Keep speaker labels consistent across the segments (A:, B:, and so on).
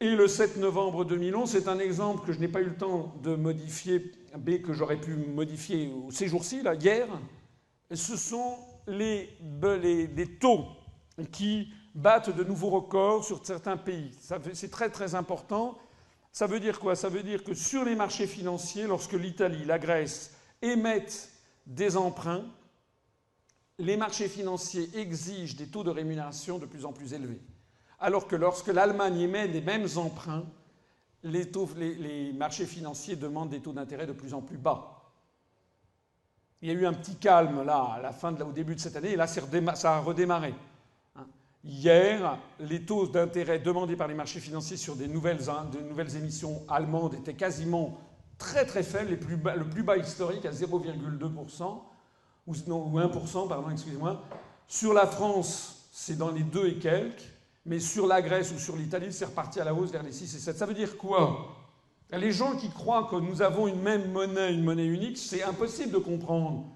A: Et le 7 novembre 2011, c'est un exemple que je n'ai pas eu le temps de modifier, mais que j'aurais pu modifier ces jours-ci, là, hier. Ce sont des taux qui battent de nouveaux records sur certains pays. C'est très très important. Ça veut dire quoi? Ça veut dire que sur les marchés financiers, lorsque l'Italie, la Grèce émettent des emprunts, les marchés financiers exigent des taux de rémunération de plus en plus élevés. Alors que lorsque l'Allemagne émet les mêmes emprunts, les marchés financiers demandent des taux d'intérêt de plus en plus bas. Il y a eu un petit calme là, au début de cette année, et là ça a redémarré. Hier, les taux d'intérêt demandés par les marchés financiers sur de nouvelles émissions allemandes étaient quasiment très très faibles, le plus bas historique à 0,2%, ou 1%, pardon, excusez-moi. Sur la France, c'est dans les 2 et quelques, mais sur la Grèce ou sur l'Italie, c'est reparti à la hausse vers les 6 et 7. Ça veut dire quoi? Les gens qui croient que nous avons une même monnaie, une monnaie unique, c'est impossible de comprendre.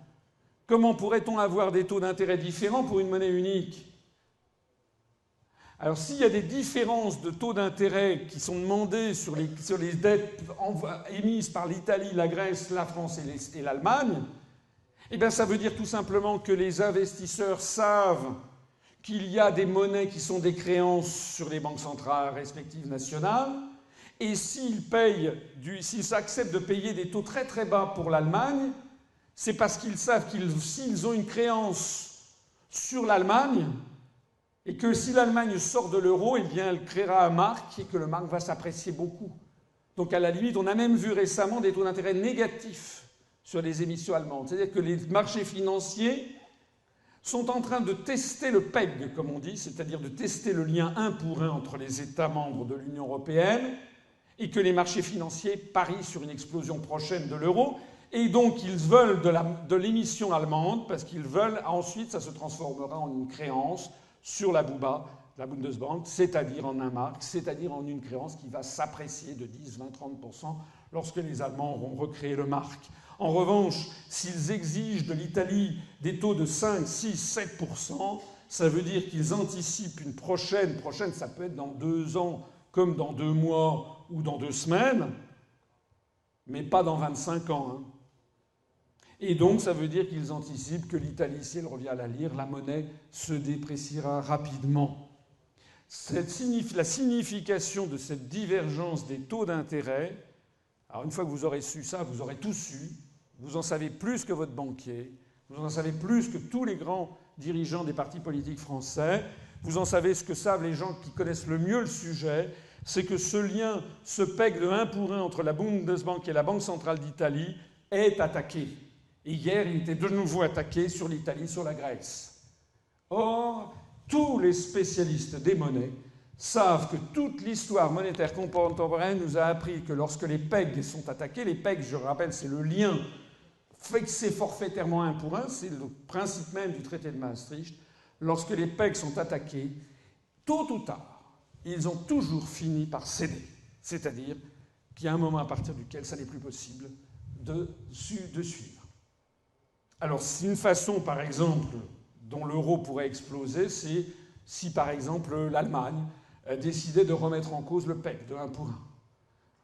A: Comment pourrait-on avoir des taux d'intérêt différents pour une monnaie unique? Alors, s'il y a des différences de taux d'intérêt qui sont demandées sur les dettes émises par l'Italie, la Grèce, la France et l'Allemagne, eh bien, ça veut dire tout simplement que les investisseurs savent qu'il y a des monnaies qui sont des créances sur les banques centrales respectives nationales, et s'ils acceptent de payer des taux très très bas pour l'Allemagne, c'est parce qu'ils savent s'ils ont une créance sur l'Allemagne, et que si l'Allemagne sort de l'euro, eh bien, elle créera un mark et que le mark va s'apprécier beaucoup. Donc, à la limite, on a même vu récemment des taux d'intérêt négatifs sur les émissions allemandes. C'est-à-dire que les marchés financiers sont en train de tester le PEG, comme on dit, c'est-à-dire de tester le lien 1 pour 1 entre les États membres de l'Union européenne, et que les marchés financiers parient sur une explosion prochaine de l'euro. Et donc, ils veulent de l'émission allemande, parce qu'ils veulent, ensuite, ça se transformera en une créance sur la BUBA, la Bundesbank, c'est-à-dire en un mark, c'est-à-dire en une créance qui va s'apprécier de 10, 20, 30% lorsque les Allemands auront recréé le mark. En revanche, s'ils exigent de l'Italie des taux de 5, 6, 7%, ça veut dire qu'ils anticipent une prochaine, ça peut être dans 2 ans, comme dans 2 mois ou dans 2 semaines, mais pas dans 25 ans. Hein. Et donc, ça veut dire qu'ils anticipent que l'Italie, si elle revient à la lire, la monnaie se dépréciera rapidement. La signification de cette divergence des taux d'intérêt, alors une fois que vous aurez su ça, vous aurez tout su, vous en savez plus que votre banquier, vous en savez plus que tous les grands dirigeants des partis politiques français, vous en savez ce que savent les gens qui connaissent le mieux le sujet, c'est que ce lien, ce PEG de 1 pour 1 entre la Bundesbank et la Banque centrale d'Italie est attaqué. Et hier, il était de nouveau attaqué sur l'Italie, sur la Grèce. Or, tous les spécialistes des monnaies savent que toute l'histoire monétaire contemporaine nous a appris que lorsque les PEG sont attaqués, les PEG, je rappelle, c'est le lien fixé forfaitairement 1 pour 1, c'est le principe même du traité de Maastricht. Lorsque les PEG sont attaqués, tôt ou tard, ils ont toujours fini par céder. C'est-à-dire qu'il y a un moment à partir duquel ça n'est plus possible de suivre. Alors, une façon, par exemple, dont l'euro pourrait exploser, c'est si, par exemple, l'Allemagne décidait de remettre en cause le PEG de 1 pour 1,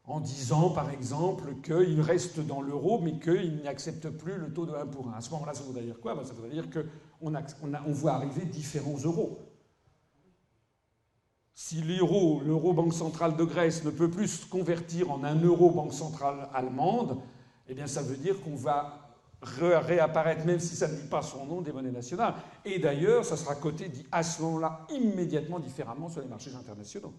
A: en disant, par exemple, qu'il reste dans l'euro, mais qu'il n'accepte plus le taux de 1 pour 1. À ce moment-là, ça voudrait dire quoi? Ça voudrait dire qu'on voit arriver différents euros. Si l'euro Banque centrale de Grèce ne peut plus se convertir en un euro Banque centrale allemande, eh bien, ça veut dire qu'on va réapparaître, même si ça ne dit pas son nom, des monnaies nationales. Et d'ailleurs, ça sera coté à ce moment-là immédiatement différemment sur les marchés internationaux.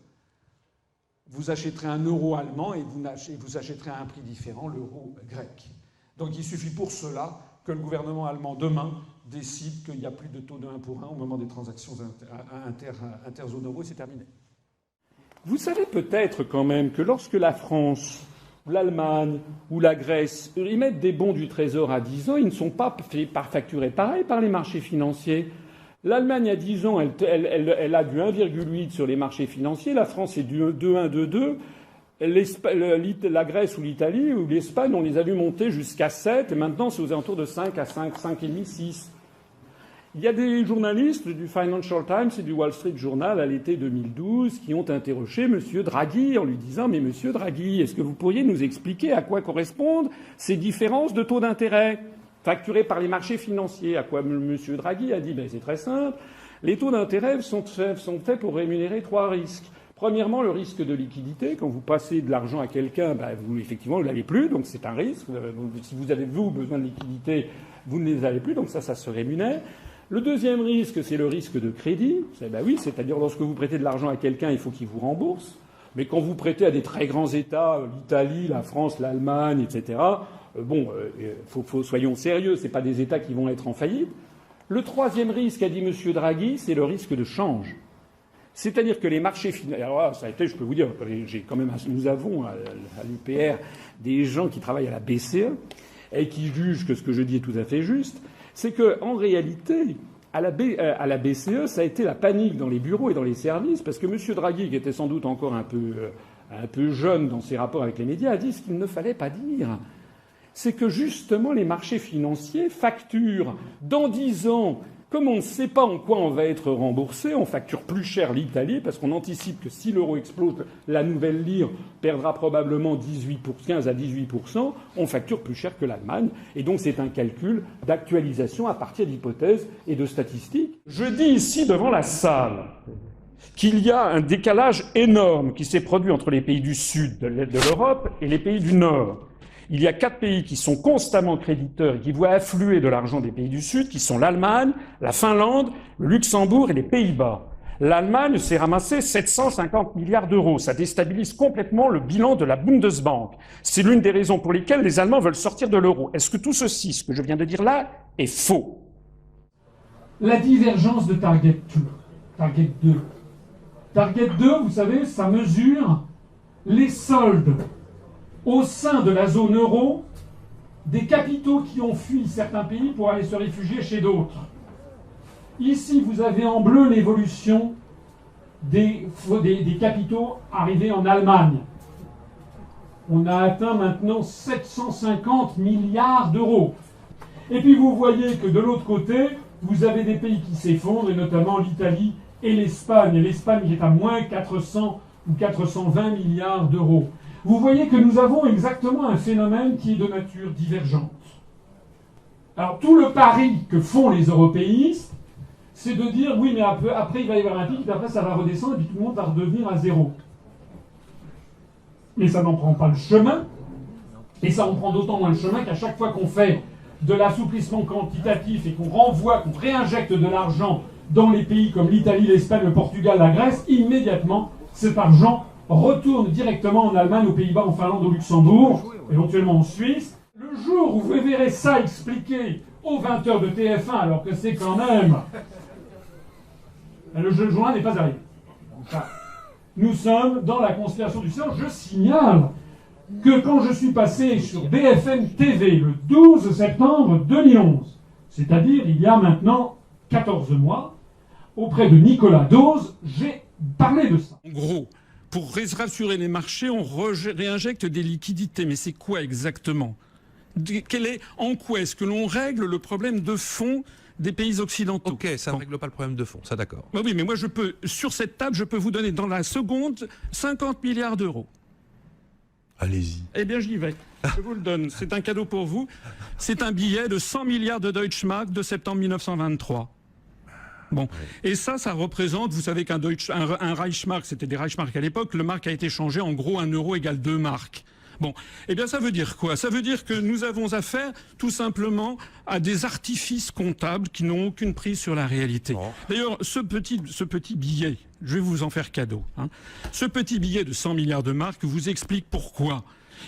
A: Vous achèterez un euro allemand et vous achèterez à un prix différent l'euro grec. Donc il suffit pour cela que le gouvernement allemand demain décide qu'il n'y a plus de taux de 1 pour 1 au moment des transactions interzone euro, et c'est terminé. Vous savez peut-être quand même que lorsque la France, l'Allemagne ou la Grèce émettent des bons du Trésor à 10 ans, ils ne sont pas facturés pareil par les marchés financiers. L'Allemagne à 10 ans, elle a du 1,8 sur les marchés financiers, la France est du 2,1, 2,2. La Grèce ou l'Italie ou l'Espagne, on les a vu monter jusqu'à 7, et maintenant c'est aux alentours de 5 à 5, 5,5, 6.
B: Il y a des journalistes du Financial Times et du Wall Street Journal à l'été 2012 qui ont interrogé M. Draghi en lui disant « Mais Monsieur Draghi, est-ce que vous pourriez nous expliquer à quoi correspondent ces différences de taux d'intérêt facturés par les marchés financiers ?» À quoi M. Draghi a dit « Ben, c'est très simple. Les taux d'intérêt sont faits pour rémunérer 3 risques. Premièrement, le risque de liquidité. Quand vous passez de l'argent à quelqu'un, ben, effectivement, vous ne l'avez plus, donc c'est un risque. Si vous avez, vous, besoin de liquidité, vous ne les avez plus, donc ça se rémunère. Le deuxième risque, c'est le risque de crédit. Ben oui, c'est-à-dire lorsque vous prêtez de l'argent à quelqu'un, il faut qu'il vous rembourse. Mais quand vous prêtez à des très grands États, l'Italie, la France, l'Allemagne, etc., soyons sérieux, c'est pas des États qui vont être en faillite. Le troisième risque, a dit M. Draghi, c'est le risque de change. C'est-à-dire que les marchés financiers... Alors là, ça a été, je peux vous dire, nous avons à l'UPR des gens qui travaillent à la BCE et qui jugent que ce que je dis est tout à fait juste. C'est qu'en réalité, à la BCE, ça a été la panique dans les bureaux et dans les services, parce que M. Draghi, qui était sans doute encore un peu jeune dans ses rapports avec les médias, a dit ce qu'il ne fallait pas dire. C'est que justement les marchés financiers facturent dans 10 ans. Comme on ne sait pas en quoi on va être remboursé, on facture plus cher l'Italie parce qu'on anticipe que si l'euro explose, la nouvelle lire perdra probablement 15 à 18%, on facture plus cher que l'Allemagne. Et donc c'est un calcul d'actualisation à partir d'hypothèses et de statistiques. Je dis ici devant la salle qu'il y a un décalage énorme qui s'est produit entre les pays du sud de l'Europe et les pays du nord. Il y a 4 pays qui sont constamment créditeurs et qui voient affluer de l'argent des pays du Sud, qui sont l'Allemagne, la Finlande, le Luxembourg et les Pays-Bas. L'Allemagne s'est ramassée 750 milliards d'euros. Ça déstabilise complètement le bilan de la Bundesbank. C'est l'une des raisons pour lesquelles les Allemands veulent sortir de l'euro. Est-ce que tout ceci, ce que je viens de dire là, est faux?
A: La divergence de Target 2. Target 2. Target 2, vous savez, ça mesure les soldes au sein de la zone euro des capitaux qui ont fui certains pays pour aller se réfugier chez d'autres. Ici, vous avez en bleu l'évolution des capitaux arrivés en Allemagne. On a atteint maintenant 750 milliards d'euros. Et puis vous voyez que de l'autre côté, vous avez des pays qui s'effondrent, et notamment l'Italie et l'Espagne. Et l'Espagne qui est à moins 400 ou 420 milliards d'euros. Vous voyez que nous avons exactement un phénomène qui est de nature divergente. Alors tout le pari que font les européistes, c'est de dire oui mais après il va y avoir un pic, et après ça va redescendre et puis tout le monde va redevenir à zéro. Mais ça n'en prend pas le chemin, et ça en prend d'autant moins le chemin qu'à chaque fois qu'on fait de l'assouplissement quantitatif et qu'on réinjecte de l'argent dans les pays comme l'Italie, l'Espagne, le Portugal, la Grèce, immédiatement cet argent retourne directement en Allemagne, aux Pays-Bas, en Finlande, au Luxembourg, éventuellement en Suisse. Le jour où vous verrez ça expliqué aux 20h de TF1, alors que c'est quand même... Le journal n'est pas arrivé. Enfin, nous sommes dans la conspiration du silence. Je signale que quand je suis passé sur BFM TV le 12 septembre 2011, c'est-à-dire il y a maintenant 14 mois, auprès de Nicolas Dose, j'ai parlé de ça.
B: En gros, pour rassurer les marchés, on réinjecte des liquidités. Mais c'est quoi exactement? En quoi est-ce que l'on règle le problème de fond des pays occidentaux?
C: Ok, ça ne règle pas le problème de fond, ça d'accord.
B: Oui, mais moi, sur cette table, je peux vous donner dans la seconde 50 milliards d'euros.
C: Allez-y.
B: Eh bien, j'y vais. Je vous le donne. C'est un cadeau pour vous. C'est un billet de 100 milliards de Deutschmark de septembre 1923. Bon. Et ça représente, vous savez qu'un Reichsmark, c'était des Reichsmark à l'époque, le mark a été changé, en gros, 1 euro égale 2 marks. Bon. Eh bien, ça veut dire quoi? Ça veut dire que nous avons affaire, tout simplement, à des artifices comptables qui n'ont aucune prise sur la réalité. Oh. D'ailleurs, ce petit billet, je vais vous en faire cadeau, hein. Ce petit billet de 100 milliards de marks vous explique pourquoi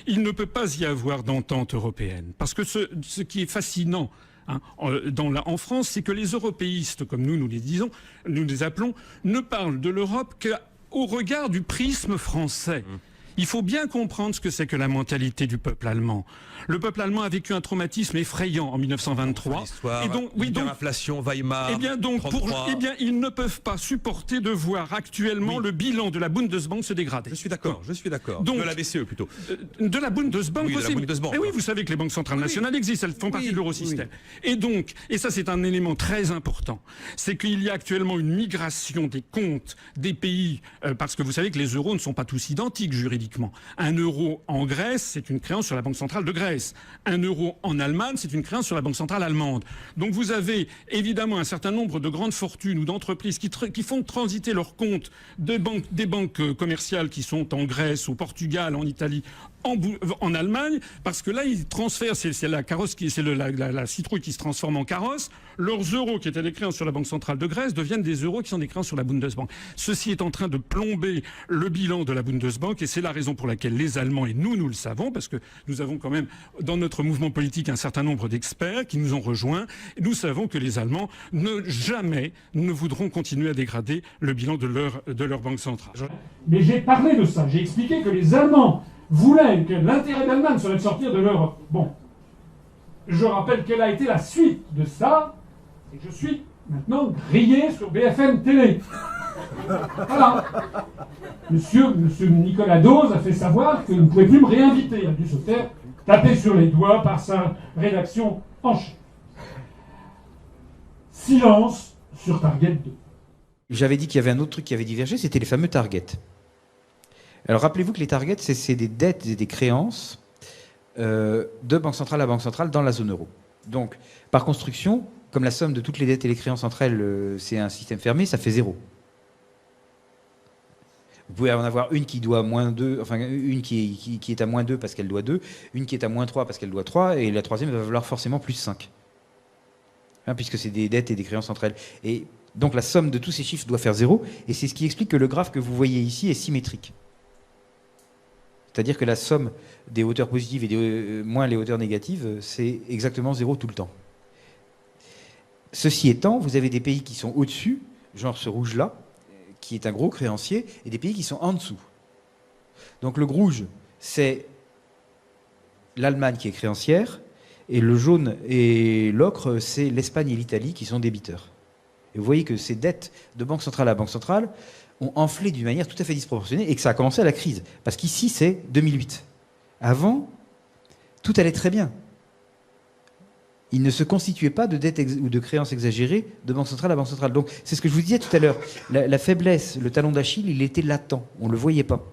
B: il ne peut pas y avoir d'entente européenne. Parce que ce qui est fascinant, hein, en France, c'est que les européistes, comme nous les appelons, ne parlent de l'Europe qu'au regard du prisme français. Il faut bien comprendre ce que c'est que la mentalité du peuple allemand. Le peuple allemand a vécu un traumatisme effrayant en 1923.
C: Et donc, l'inflation, Weimar,
B: eh bien, donc,
C: 33.
B: eh bien, ils ne peuvent pas supporter de voir actuellement le bilan de la Bundesbank se dégrader.
C: Je suis d'accord.
B: Donc,
C: de la BCE plutôt.
B: De la Bundesbank
C: oui,
B: aussi.
C: De la Bundesbank,
B: mais oui, vous savez que les banques centrales nationales existent, elles font partie de l'eurosystème. Et donc, et ça c'est un élément très important, c'est qu'il y a actuellement une migration des comptes des pays, parce que vous savez que les euros ne sont pas tous identiques juridiquement. Un euro en Grèce, c'est une créance sur la Banque centrale de Grèce. Un euro en Allemagne, c'est une créance sur la Banque centrale allemande. Donc vous avez évidemment un certain nombre de grandes fortunes ou d'entreprises qui font transiter leurs comptes des banques commerciales qui sont en Grèce, au Portugal, en Italie, en Allemagne, parce que là, ils transfèrent, c'est la carrosse c'est la citrouille qui se transforme en carrosse. Leurs euros qui étaient des créances sur la Banque centrale de Grèce deviennent des euros qui sont des créances sur la Bundesbank. Ceci est en train de plomber le bilan de la Bundesbank et c'est la raison pour laquelle les Allemands, et nous le savons, parce que nous avons quand même dans notre mouvement politique un certain nombre d'experts qui nous ont rejoints, nous savons que les Allemands jamais ne voudront continuer à dégrader le bilan de leur banque centrale.
D: Mais j'ai parlé de ça, j'ai expliqué que les Allemands voulaient que l'intérêt d'Allemagne serait de sortir de l'Europe. Bon, je rappelle quelle a été la suite de ça, et je suis maintenant grillé sur BFM Télé. Voilà. Monsieur Nicolas Dose a fait savoir qu'il ne pouvait plus me réinviter. Il a dû se faire taper sur les doigts par sa rédaction en chef. Silence sur Target 2.
E: J'avais dit qu'il y avait un autre truc qui avait divergé, c'était les fameux targets. Alors rappelez-vous que les targets, c'est des dettes et des créances de banque centrale à banque centrale dans la zone euro. Donc, par construction, comme la somme de toutes les dettes et les créances entre elles, c'est un système fermé, ça fait 0. Vous pouvez en avoir une qui doit moins 2, enfin une qui est à moins 2 parce qu'elle doit 2, une qui est à moins 3 parce qu'elle doit 3, et la troisième va valoir forcément plus 5. Hein, puisque c'est des dettes et des créances entre elles. Et donc la somme de tous ces chiffres doit faire 0, et c'est ce qui explique que le graphe que vous voyez ici est symétrique. C'est-à-dire que la somme des hauteurs positives et moins les hauteurs négatives, c'est exactement 0 tout le temps. Ceci étant, vous avez des pays qui sont au-dessus, genre ce rouge-là, qui est un gros créancier, et des pays qui sont en dessous. Donc le rouge, c'est l'Allemagne qui est créancière, et le jaune et l'ocre, c'est l'Espagne et l'Italie qui sont débiteurs. Et vous voyez que ces dettes de banque centrale à banque centrale ont enflé d'une manière tout à fait disproportionnée et que ça a commencé à la crise. Parce qu'ici, c'est 2008. Avant, tout allait très bien. Il ne se constituait pas de dettes ou de créances exagérées de banque centrale à banque centrale. Donc, c'est ce que je vous disais tout à l'heure. La faiblesse, le talon d'Achille, il était latent. On ne le voyait pas.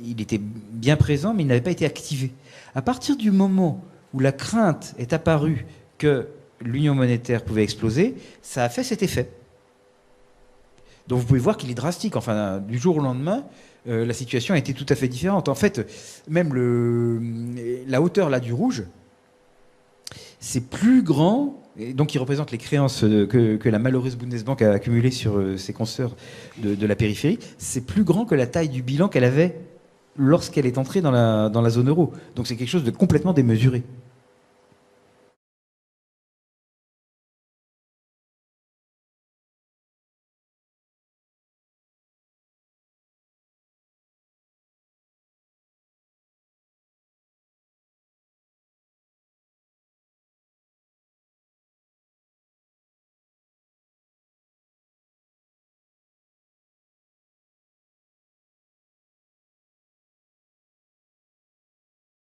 E: Il était bien présent, mais il n'avait pas été activé. À partir du moment où la crainte est apparue que l'union monétaire pouvait exploser, ça a fait cet effet. Donc vous pouvez voir qu'il est drastique. Enfin, du jour au lendemain, la situation a été tout à fait différente. En fait, même la hauteur là du rouge, c'est plus grand, et donc il représente les créances que la malheureuse Bundesbank a accumulées sur ses consoeurs de la périphérie. C'est plus grand que la taille du bilan qu'elle avait lorsqu'elle est entrée dans la zone euro. Donc c'est quelque chose de complètement démesuré.